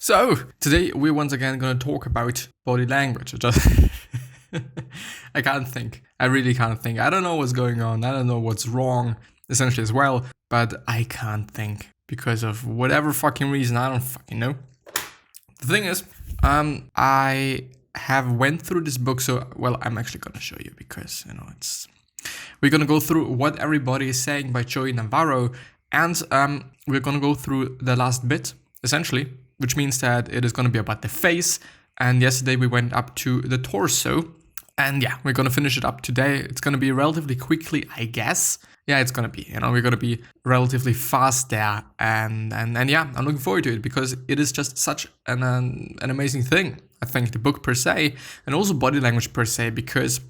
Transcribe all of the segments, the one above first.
So, today we're once again going to talk about body language. I can't think. I really can't think. I don't know what's going on. I don't know what's wrong, essentially, as well. But I can't think because of whatever fucking reason. I don't fucking know. The thing is, I have went through this book. So, well, I'm actually going to show you because, we're going to go through what everybody is saying by Joe Navarro. And we're going to go through the last bit, essentially, which means that it is going to be about the face. And yesterday we went up to the torso. And yeah, we're going to finish it up today. It's going to be relatively quickly, I guess. Yeah, it's going to be, we're going to be relatively fast there. And yeah, I'm looking forward to it because it is just such an amazing thing. I think the book per se, and also body language per se, because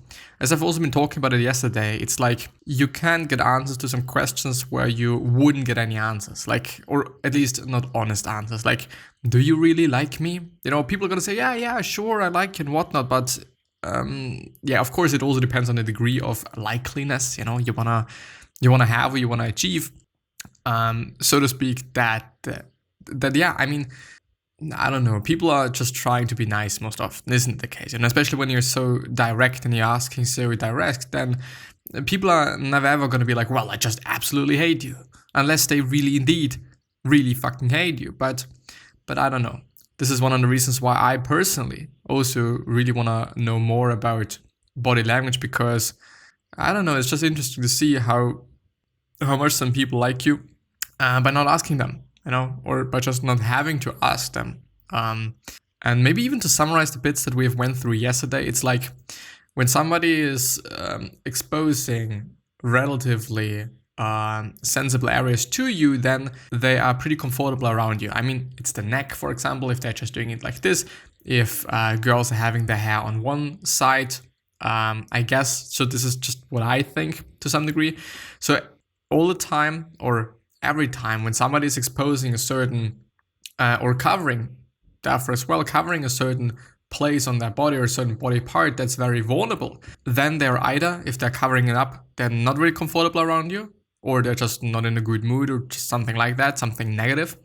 as I've also been talking about it yesterday, it's like you can't get answers to some questions where you wouldn't get any answers, or at least not honest answers. Like, do you really like me? People are going to say, yeah, sure, I like you and whatnot. But yeah, of course, it also depends on the degree of likeliness, you want to have or you want to achieve, so to speak, that yeah, I don't know. People are just trying to be nice most often, isn't the case? And especially when you're so direct and you're asking so direct, then people are never ever going to be like, well, I just absolutely hate you. Unless they really indeed really fucking hate you. But I don't know. This is one of the reasons why I personally also really want to know more about body language, because I don't know, it's just interesting to see how much some people like you by not asking them. Or by just not having to ask them. And maybe even to summarize the bits that we have went through yesterday, it's like when somebody is exposing relatively sensible areas to you, then they are pretty comfortable around you. It's the neck, for example, if they're just doing it like this. If girls are having their hair on one side, I guess. So this is just what I think to some degree. So all the time, or every time when somebody is exposing a certain or covering, therefore as well, covering a certain place on their body or a certain body part that's very vulnerable, then they're either, if they're covering it up, they're not really comfortable around you, or they're just not in a good mood, or just something like that, something negative,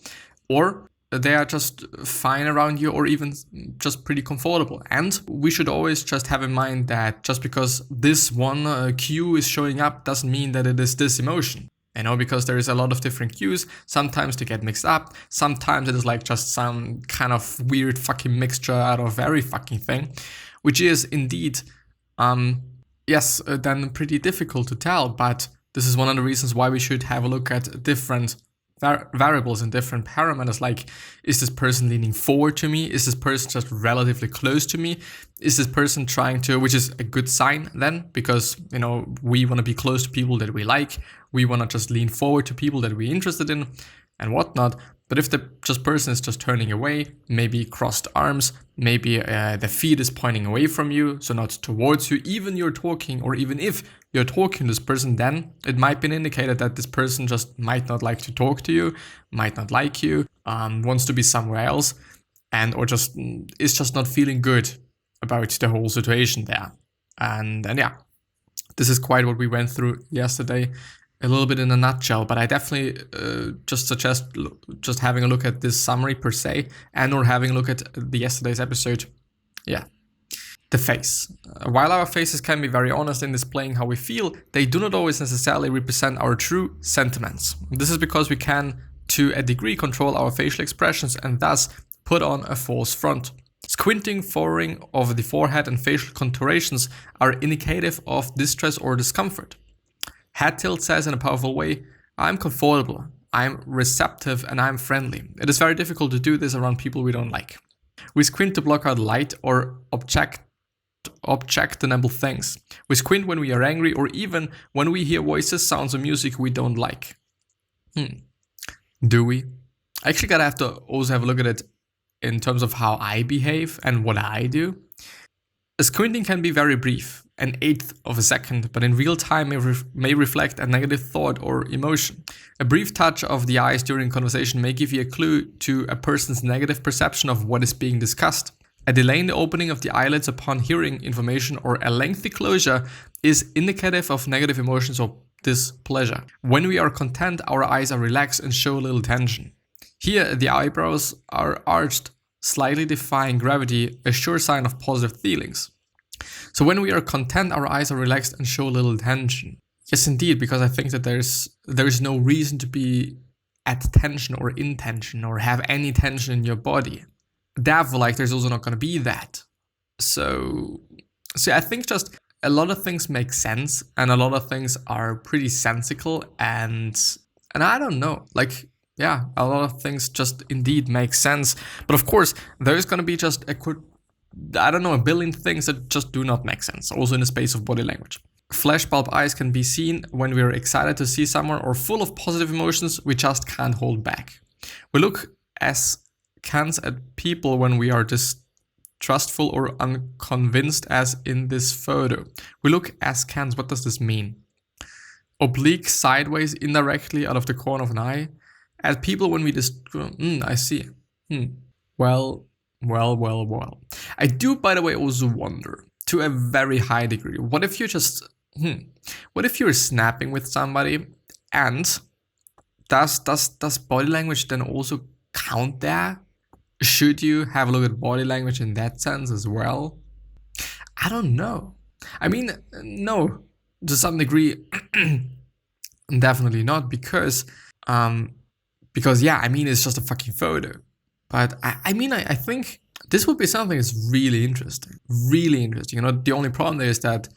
or they are just fine around you, or even just pretty comfortable. And we should always just have in mind that just because this one cue is showing up doesn't mean that it is this emotion. Because there is a lot of different cues. Sometimes they get mixed up. Sometimes it is like just some kind of weird fucking mixture out of every fucking thing, which is indeed, then pretty difficult to tell. But this is one of the reasons why we should have a look at different variables and different parameters. Like, is this person leaning forward to me? Is this person just relatively close to me? Is this person trying to, which is a good sign then, because, we want to be close to people that we like. We want to just lean forward to people that we're interested in and whatnot. But if the person is just turning away, maybe crossed arms, maybe the feet is pointing away from you, so not towards you, even you're talking, or even if you're talking to this person, then it might be an indicator that this person just might not like to talk to you, might not like you, wants to be somewhere else, or just is just not feeling good about the whole situation there. And yeah, this is quite what we went through yesterday, a little bit in a nutshell. But I definitely just suggest just having a look at this summary per se, or having a look at yesterday's episode. Yeah. The face. While our faces can be very honest in displaying how we feel, they do not always necessarily represent our true sentiments. This is because we can, to a degree, control our facial expressions and thus put on a false front. Squinting, furrowing of the forehead, and facial contortions are indicative of distress or discomfort. Head tilt says in a powerful way, I'm comfortable, I'm receptive, and I'm friendly. It is very difficult to do this around people we don't like. We squint to block out light or objectionable things. We squint when we are angry, or even when we hear voices, sounds, or music we don't like. Do we? I actually gotta have to also have a look at it in terms of how I behave and what I do. A squinting can be very brief, an eighth of a second, but in real time may reflect a negative thought or emotion. A brief touch of the eyes during conversation may give you a clue to a person's negative perception of what is being discussed. A delay in the opening of the eyelids upon hearing information, or a lengthy closure, is indicative of negative emotions or displeasure. When we are content, our eyes are relaxed and show little tension. Here, the eyebrows are arched slightly defying gravity, a sure sign of positive feelings. So when we are content, our eyes are relaxed and show little tension. Yes, indeed, because I think that there's no reason to be at tension or in tension or have any tension in your body. Therefore, like, there's also not going to be that. So I think just a lot of things make sense, and a lot of things are pretty sensical, and I don't know, like, yeah, a lot of things just indeed make sense. But of course, there's going to be just a billion things that just do not make sense, also in the space of body language. Flashbulb eyes can be seen when we are excited to see someone or full of positive emotions we just can't hold back. We look askance at people when we are distrustful or unconvinced, as in this photo. We look askance. What does this mean? Oblique sideways indirectly out of the corner of an eye at people when we I see. Well. I do, by the way, also wonder, to a very high degree, what if you're just what if you're snapping with somebody, and does body language then also count there? Should you have a look at body language in that sense as well? I don't know. I mean, no, to some degree, definitely not, because yeah, I mean, it's just a fucking photo. But I mean, I think this would be something that's really interesting. Really interesting. You know, the only problem there is that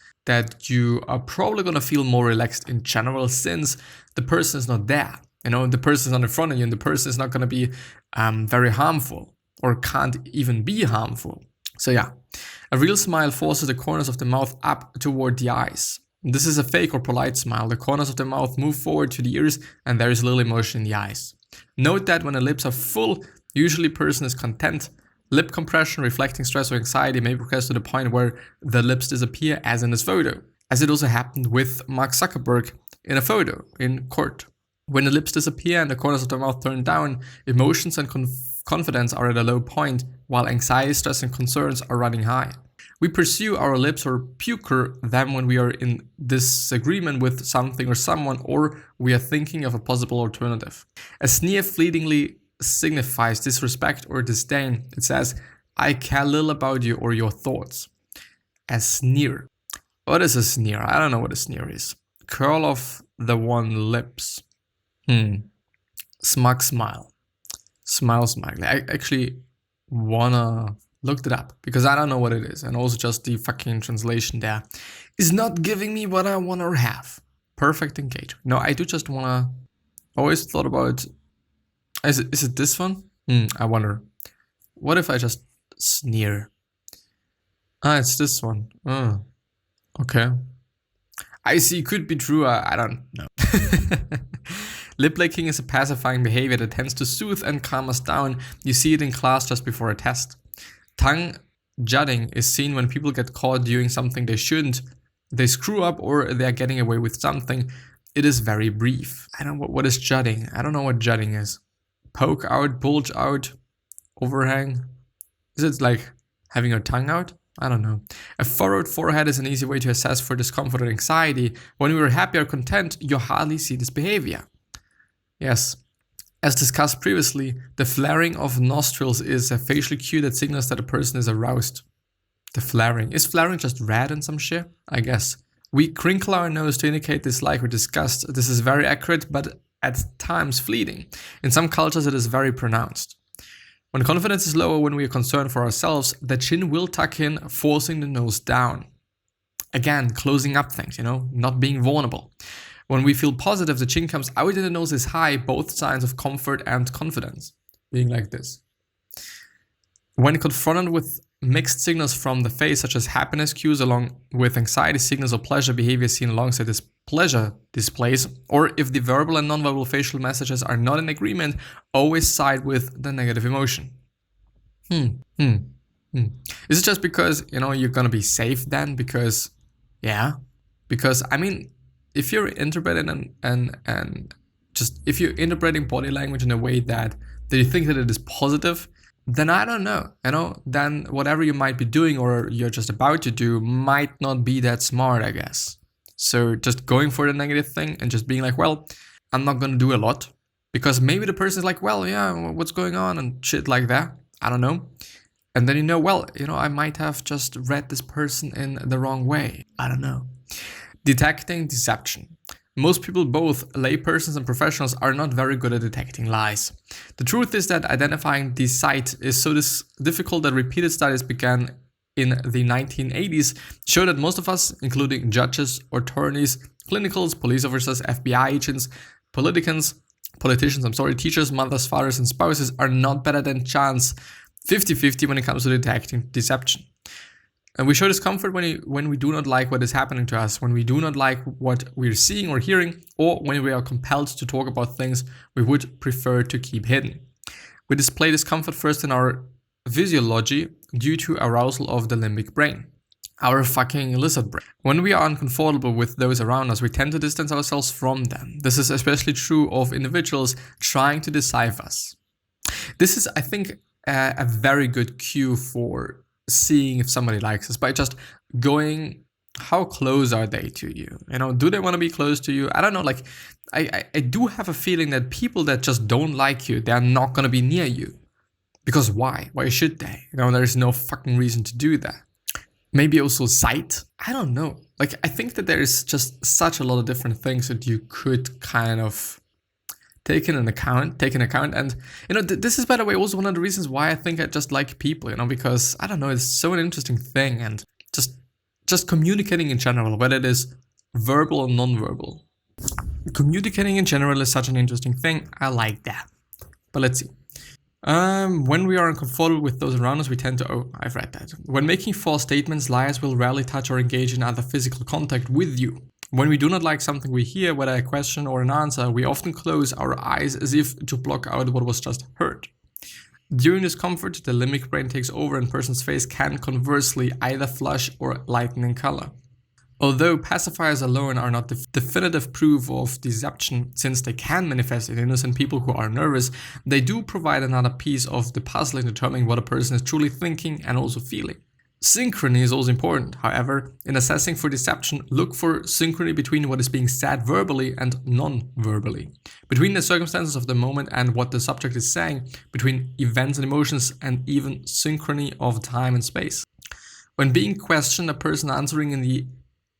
you are probably going to feel more relaxed in general, since the person is not there. You know, the person is not in front of you, and the person is not going to be very harmful, or can't even be harmful. So yeah, a real smile forces the corners of the mouth up toward the eyes. This is a fake or polite smile. The corners of the mouth move forward to the ears, and there is little emotion in the eyes. Note that when the lips are full, usually person is content. Lip compression reflecting stress or anxiety may progress to the point where the lips disappear, as in this photo, as it also happened with Mark Zuckerberg in a photo in court. When the lips disappear and the corners of the mouth turn down, emotions and confidence are at a low point, while anxiety, stress, and concerns are running high. We pursue our lips or pucker them when we are in disagreement with something or someone, or we are thinking of a possible alternative. A sneer fleetingly signifies disrespect or disdain. It says, I care little about you or your thoughts. A sneer. What is a sneer? I don't know what a sneer is. Curl of the one lips. Smug smile. Smile. I actually wanna look it up, because I don't know what it is. And also just the fucking translation there is not giving me what I wanna have. Perfect engagement. No, I do just wanna... Always thought about... Is it this one? I wonder. What if I just sneer? It's this one. Okay. I see, could be true. I don't know. Lip licking is a pacifying behavior that tends to soothe and calm us down. You see it in class just before a test. Tongue jutting is seen when people get caught doing something they shouldn't. They screw up, or they're getting away with something. It is very brief. I don't know what is jutting. I don't know what jutting is. Poke out, bulge out, overhang. Is it like having your tongue out? I don't know. A furrowed forehead is an easy way to assess for discomfort or anxiety. When we are happy or content, you hardly see this behavior. Yes. As discussed previously, the flaring of nostrils is a facial cue that signals that a person is aroused. The flaring. Is flaring just red and some shit? I guess. We crinkle our nose to indicate dislike or disgust. This is very accurate, but at times fleeting. In some cultures, it is very pronounced. When confidence is lower, when we are concerned for ourselves, the chin will tuck in, forcing the nose down. Again, closing up things, not being vulnerable. When we feel positive, the chin comes out and the nose is high, both signs of comfort and confidence. Being like this. When confronted with mixed signals from the face, such as happiness cues along with anxiety signals or pleasure behavior seen alongside this pleasure displays, or if the verbal and nonverbal facial messages are not in agreement, always side with the negative emotion. Is it just because, you're gonna be safe then? Because I mean, if you're interpreting and just if you're interpreting body language in a way that you think that it is positive, then I don't know, then whatever you might be doing or you're just about to do might not be that smart, I guess. So just going for the negative thing and just being like, well, I'm not going to do a lot, because maybe the person is like, well, yeah, what's going on and shit like that. I don't know. And then well, I might have just read this person in the wrong way. I don't know. Detecting deception. Most people, both laypersons and professionals, are not very good at detecting lies. The truth is that identifying deceit is so difficult that repeated studies began in the 1980s show that most of us, including judges, attorneys, clinicals, police officers, FBI agents, politicians, teachers, mothers, fathers, and spouses, are not better than chance 50-50 when it comes to detecting deception. And we show discomfort when we do not like what is happening to us, when we do not like what we're seeing or hearing, or when we are compelled to talk about things we would prefer to keep hidden. We display discomfort first in our physiology due to arousal of the limbic brain, our fucking lizard brain. When we are uncomfortable with those around us, we tend to distance ourselves from them. This is especially true of individuals trying to deceive us. This is, I think, a very good cue for seeing if somebody likes us by just going, how close are they to you? Do they want to be close to you? I don't know. Like, I do have a feeling that people that just don't like you, they're not going to be near you. Because why? Why should they? There's no fucking reason to do that. Maybe also sight. I don't know. Like, I think that there is just such a lot of different things that you could kind of take in account. And, this is, by the way, also one of the reasons why I think I just like people, because, I don't know, it's so an interesting thing. And just communicating in general, whether it is verbal or non-verbal. Communicating in general is such an interesting thing. I like that. But let's see. When we are uncomfortable with those around us, we tend to, I've read that. When making false statements, liars will rarely touch or engage in other physical contact with you. When we do not like something we hear, whether a question or an answer, we often close our eyes as if to block out what was just heard. During discomfort, the limbic brain takes over and a person's face can conversely either flush or lighten in color. Although pacifiers alone are not definitive proof of deception, since they can manifest in innocent people who are nervous, they do provide another piece of the puzzle in determining what a person is truly thinking and also feeling. Synchrony is also important. However, in assessing for deception, look for synchrony between what is being said verbally and non-verbally, between the circumstances of the moment and what the subject is saying, between events and emotions, and even synchrony of time and space. When being questioned, a person answering in the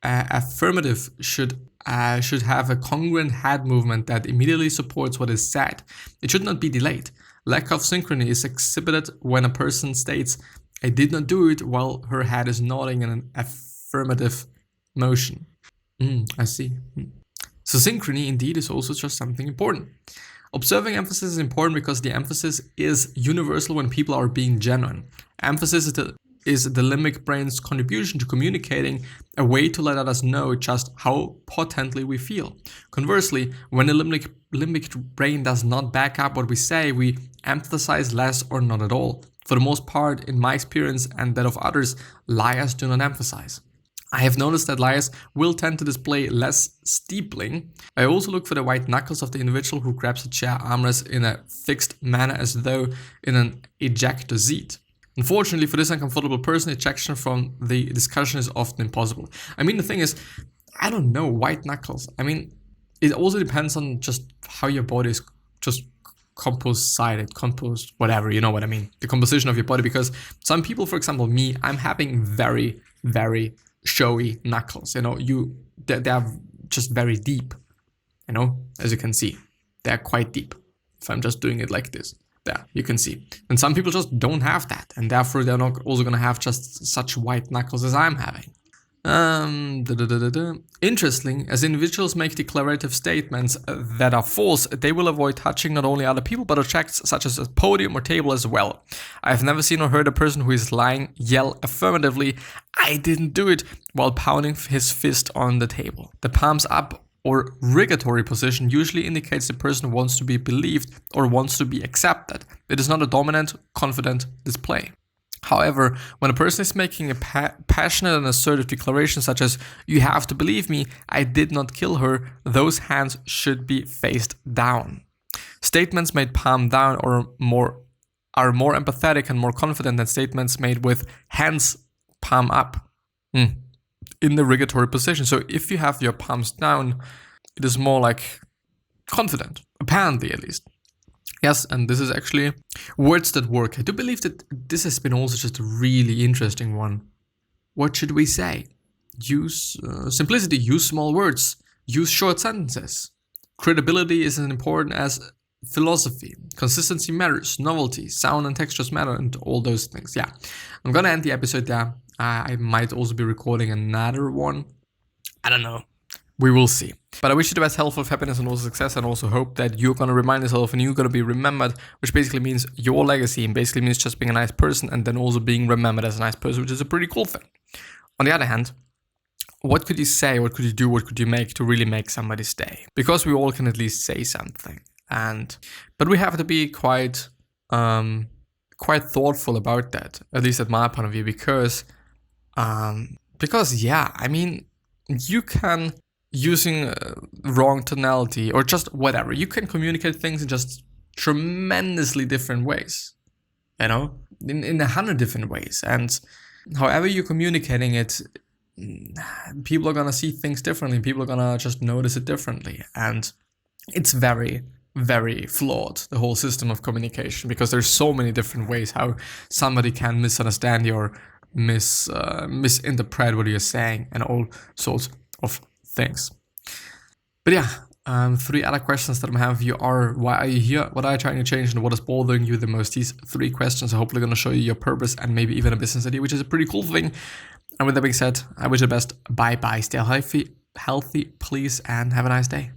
affirmative should have a congruent head movement that immediately supports what is said. It should not be delayed. Lack of synchrony is exhibited when a person states, "I did not do it," while her head is nodding in an affirmative motion. I see. So synchrony indeed is also just something important. Observing emphasis is important because the emphasis is universal when people are being genuine. Emphasis is the limbic brain's contribution to communicating, a way to let others know just how potently we feel. Conversely, when the limbic brain does not back up what we say, we emphasize less or not at all. For the most part, in my experience and that of others, liars do not emphasize. I have noticed that liars will tend to display less steepling. I also look for the white knuckles of the individual who grabs a chair armrest in a fixed manner as though in an ejector seat. Unfortunately, for this uncomfortable person, ejection from the discussion is often impossible. The thing is, I don't know, white knuckles. It also depends on just how your body is just composed, whatever, you know what I mean. The composition of your body, because some people, for example, me, I'm having very, very showy knuckles. They're just very deep, as you can see. They're quite deep. If I'm just doing it like this. There, you can see. And some people just don't have that, and therefore they're not also gonna have just such white knuckles as I'm having. Interesting, as individuals make declarative statements that are false, they will avoid touching not only other people but objects such as a podium or table as well. I have never seen or heard a person who is lying yell affirmatively, "I didn't do it," while pounding his fist on the table. The palms up or rigatory position usually indicates the person wants to be believed or wants to be accepted. It is not a dominant, confident display. However, when a person is making a passionate and assertive declaration such as, "You have to believe me, I did not kill her," those hands should be faced down. Statements made palm down are more empathetic and more confident than statements made with hands palm up. In the rigatory position. So if you have your palms down, it is more like confident, apparently at least. Yes, and this is actually words that work. I do believe that this has been also just a really interesting one. What should we say? Use simplicity, use small words, use short sentences. Credibility is as important as philosophy. Consistency matters, novelty, sound and textures matter, and all those things. Yeah, I'm gonna end the episode there. I might also be recording another one. I don't know. We will see. But I wish you the best health, happiness, and also success, and also hope that you're gonna remind yourself and you're gonna be remembered, which basically means your legacy, and basically means just being a nice person and then also being remembered as a nice person, which is a pretty cool thing. On the other hand, what could you say, what could you do, what could you make to really make somebody stay? Because we all can at least say something. But we have to be quite thoughtful about that, at least at my point of view, because yeah, I mean, you can, using wrong tonality or just whatever, you can communicate things in just tremendously different ways, you know, in 100 different ways. And however you're communicating it, people are gonna see things differently. People are gonna just notice it differently. And it's very, very flawed, the whole system of communication, because there's so many different ways how somebody can misunderstand you or misinterpret what you're saying and all sorts of things. But yeah, 3 other questions that I have you are: why are you here? What are you trying to change? And what is bothering you the most? These 3 questions are hopefully going to show you your purpose and maybe even a business idea, which is a pretty cool thing. And with that being said, I wish you the best. Bye bye. Stay healthy, please, and have a nice day.